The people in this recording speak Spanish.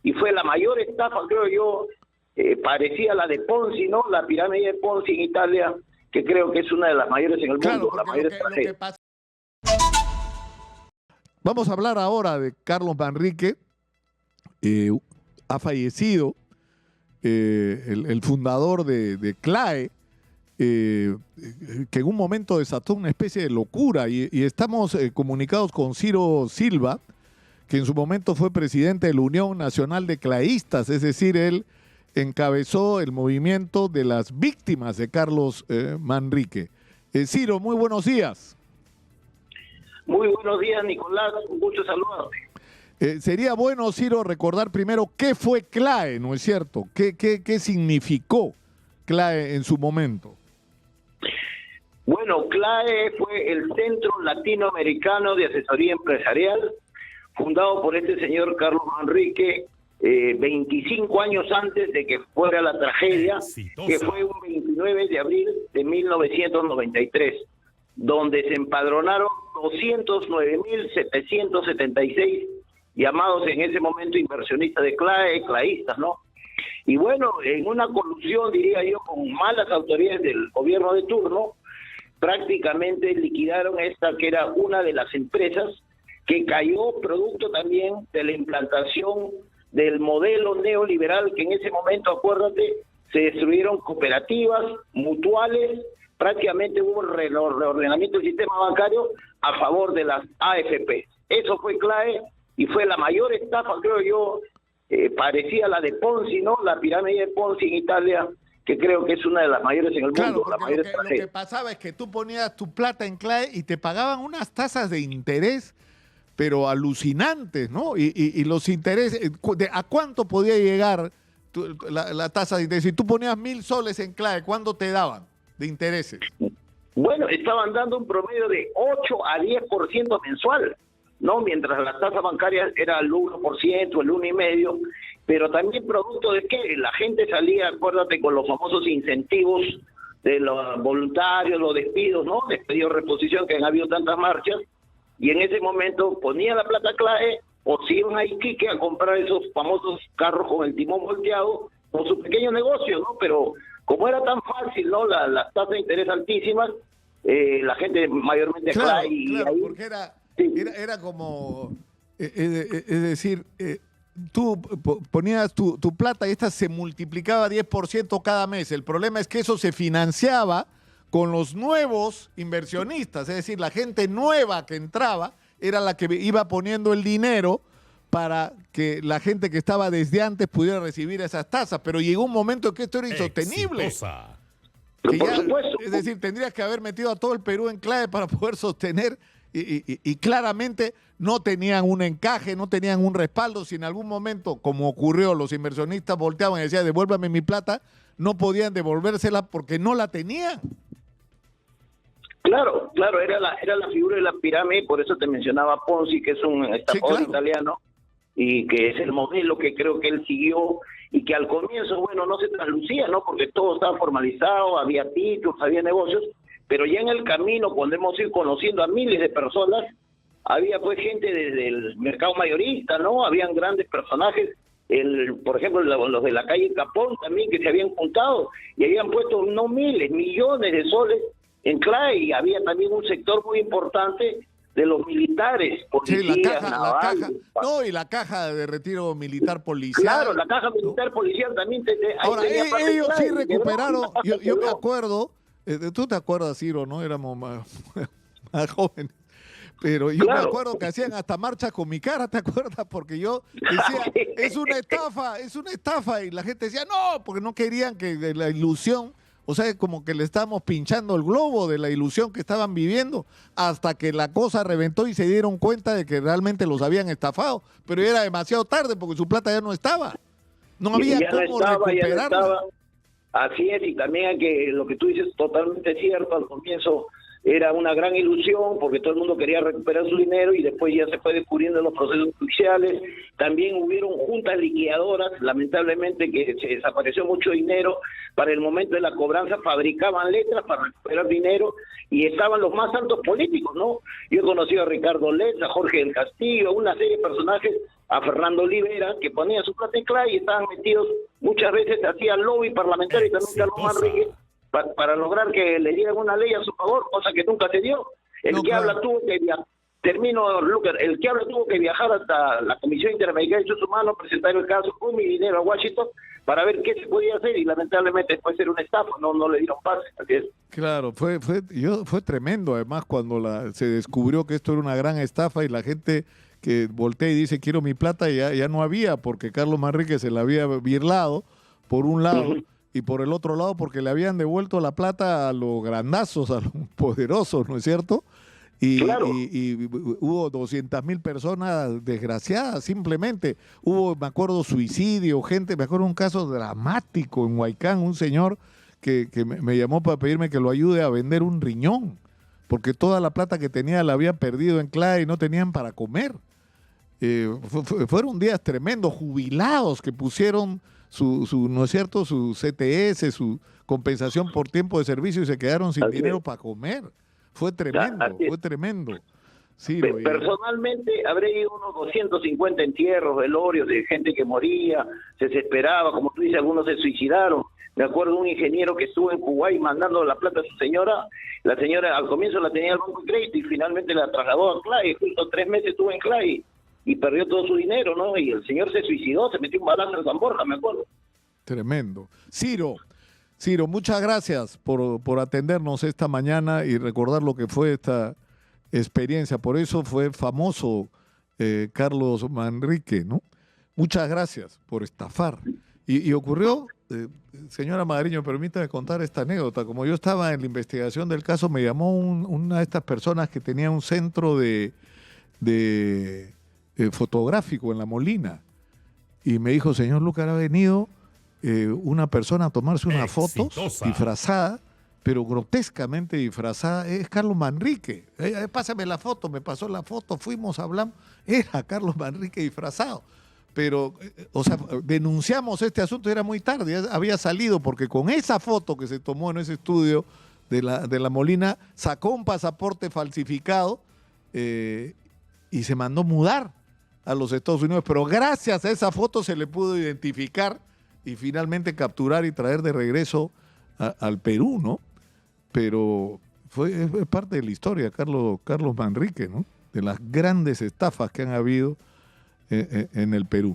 y fue la mayor estafa, creo yo, parecía a la de Ponzi, ¿no? La pirámide de Ponzi en Italia, que creo que es una de las mayores en el mundo, la mayor estrategia. Vamos a hablar ahora de Carlos Manrique. Ha fallecido el fundador de CLAE, que en un momento desató una especie de locura, y estamos comunicados con Ciro Silva, que en su momento fue presidente de la Unión Nacional de Claístas, es decir, él encabezó el movimiento de las víctimas de Carlos Manrique. Ciro, muy buenos días. Muy buenos días, Nicolás, un gusto saludarte. Sería bueno, Ciro, recordar primero qué fue CLAE, ¿no es cierto? ¿Qué significó CLAE en su momento? Bueno, CLAE fue el Centro Latinoamericano de Asesoría Empresarial, fundado por este señor Carlos Manrique, 25 años antes de que fuera la tragedia, que fue un 29 de abril de 1993, donde se empadronaron 209.776 llamados en ese momento inversionistas de CLAE, claístas, ¿no? Y bueno, en una colusión, diría yo, con malas autoridades del gobierno de turno, prácticamente liquidaron esta que era una de las empresas que cayó producto también de la implantación del modelo neoliberal, que en ese momento, acuérdate, se destruyeron cooperativas, mutuales, prácticamente hubo reordenamiento del sistema bancario a favor de las AFP. Eso fue CLAE y fue la mayor estafa, creo yo, parecía a la de Ponzi, ¿no? La pirámide de Ponzi en Italia, que creo que es una de las mayores en el mundo. La mayor lo que pasaba es que tú ponías tu plata en CLAE y te pagaban unas tasas de interés, pero alucinantes, ¿no? Y los intereses, ¿a cuánto podía llegar la tasa de interés? Si tú ponías 1.000 soles en CLAE, ¿cuándo te daban de intereses? Bueno, estaban dando un promedio de 8 a 10% mensual, ¿no? Mientras la tasa bancaria era el 1%, el 1,5%, pero también producto de que la gente salía, acuérdate, con los famosos incentivos de los voluntarios, los despidos, ¿no? Despido de reposición, que han habido tantas marchas, y en ese momento ponía la plata CLAE o se iban a Iquique a comprar esos famosos carros con el timón volteado, con su pequeño negocio, ¿no? Pero como era tan fácil, ¿no? Las tasas de interés altísimas, la gente mayormente claro, CLAE. Claro, porque era como, es decir, tú ponías tu plata y esta se multiplicaba 10% cada mes. El problema es que eso se financiaba con los nuevos inversionistas, es decir, la gente nueva que entraba era la que iba poniendo el dinero para que la gente que estaba desde antes pudiera recibir esas tasas, pero llegó un momento en que esto era insostenible. Es decir, tendrías que haber metido a todo el Perú en CLAE para poder sostener, y claramente no tenían un encaje, no tenían un respaldo. Si en algún momento, como ocurrió, los inversionistas volteaban y decían, devuélvame mi plata, no podían devolvérsela porque no la tenían. Claro, era la figura de la pirámide, por eso te mencionaba Ponzi, que es un estafador italiano, y que es el modelo que creo que él siguió, y que al comienzo, bueno, no se traslucía, ¿no? Porque todo estaba formalizado, había títulos, había negocios, pero ya en el camino, cuando hemos ido conociendo a miles de personas, había pues gente desde el mercado mayorista, ¿no? Habían grandes personajes, por ejemplo, los de la calle Capón también, que se habían juntado, y habían puesto no miles, millones de soles en CLAE, y había también un sector muy importante de los militares, policías, sí, la caja, no, y la caja de retiro militar policial. Claro, la caja militar policial también. Ahora, ellos sí recuperaron, yo me acuerdo, tú te acuerdas, Ciro, ¿no? Éramos más jóvenes, pero yo me acuerdo que hacían hasta marchas con mi cara, ¿te acuerdas? Porque yo decía, es una estafa, y la gente decía, no, porque no querían que de la ilusión. O sea, como que le estábamos pinchando el globo de la ilusión que estaban viviendo, hasta que la cosa reventó y se dieron cuenta de que realmente los habían estafado. Pero ya era demasiado tarde porque su plata ya no estaba. No había cómo recuperarla. Así es, y también hay que, lo que tú dices es totalmente cierto. Al comienzo era una gran ilusión porque todo el mundo quería recuperar su dinero, y después ya se fue descubriendo en los procesos judiciales. También hubieron juntas liquidadoras, lamentablemente, que se desapareció mucho dinero. Para el momento de la cobranza fabricaban letras para recuperar dinero, y estaban los más altos políticos, ¿no? Yo he conocido a Ricardo Letts, a Jorge del Castillo, a una serie de personajes a Fernando Olivera, que ponía su plata en CLAI y estaban metidos, muchas veces hacían lobby parlamentario también Carlos Manrique para lograr que le dieran una ley a su favor, cosa que nunca se dio. El que habla tuvo que viajar, termino, Lucas, el que habla tuvo que viajar hasta la Comisión Interamericana de Derechos Humanos, presentar el caso con mi dinero a Washington para ver qué se podía hacer y lamentablemente después era una estafa, no le dieron pase, así es. Claro, fue tremendo además cuando se descubrió que esto era una gran estafa y la gente que voltea y dice quiero mi plata ya no había porque Carlos Manrique se la había birlado por un lado y por el otro lado porque le habían devuelto la plata a los grandazos, a los poderosos, ¿no es cierto? Y hubo 200.000 personas desgraciadas simplemente. Hubo, me acuerdo, suicidio, me acuerdo un caso dramático en Huaycán, un señor que me llamó para pedirme que lo ayude a vender un riñón, porque toda la plata que tenía la había perdido en CLAI y no tenían para comer. Fueron días tremendos, jubilados que pusieron ¿no es cierto?, su CTS, su compensación por tiempo de servicio y se quedaron sin dinero para comer. Fue tremendo. Sí, personalmente habré ido unos 250 entierros, velorios de gente que moría, se desesperaba, como tú dices, algunos se suicidaron. Me acuerdo de un ingeniero que estuvo en Kuwait mandando la plata a su señora. La señora al comienzo la tenía el banco de crédito y finalmente la trasladó a CLAI. Justo 3 meses estuvo en CLAI y perdió todo su dinero, ¿no? Y el señor se suicidó, se metió un balazo en San Borja, me acuerdo. Tremendo. Ciro, muchas gracias por atendernos esta mañana y recordar lo que fue esta experiencia. Por eso fue famoso Carlos Manrique, ¿no? Muchas gracias por estafar. Y ocurrió, señora Magariño, permítame contar esta anécdota. Como yo estaba en la investigación del caso, me llamó una de estas personas que tenía un centro de fotográfico en La Molina y me dijo, señor Lucar, ha venido una persona a tomarse una foto disfrazada, pero grotescamente disfrazada. Es Carlos Manrique. Pásame la foto, me pasó la foto, fuimos, hablamos. Era Carlos Manrique disfrazado. Pero, denunciamos este asunto, era muy tarde, ya había salido, porque con esa foto que se tomó en ese estudio de la Molina, sacó un pasaporte falsificado y se mandó mudar a los Estados Unidos. Pero gracias a esa foto se le pudo identificar y finalmente capturar y traer de regreso al Perú, ¿no? Pero es parte de la historia, Carlos Manrique, ¿no? De las grandes estafas que han habido en el Perú.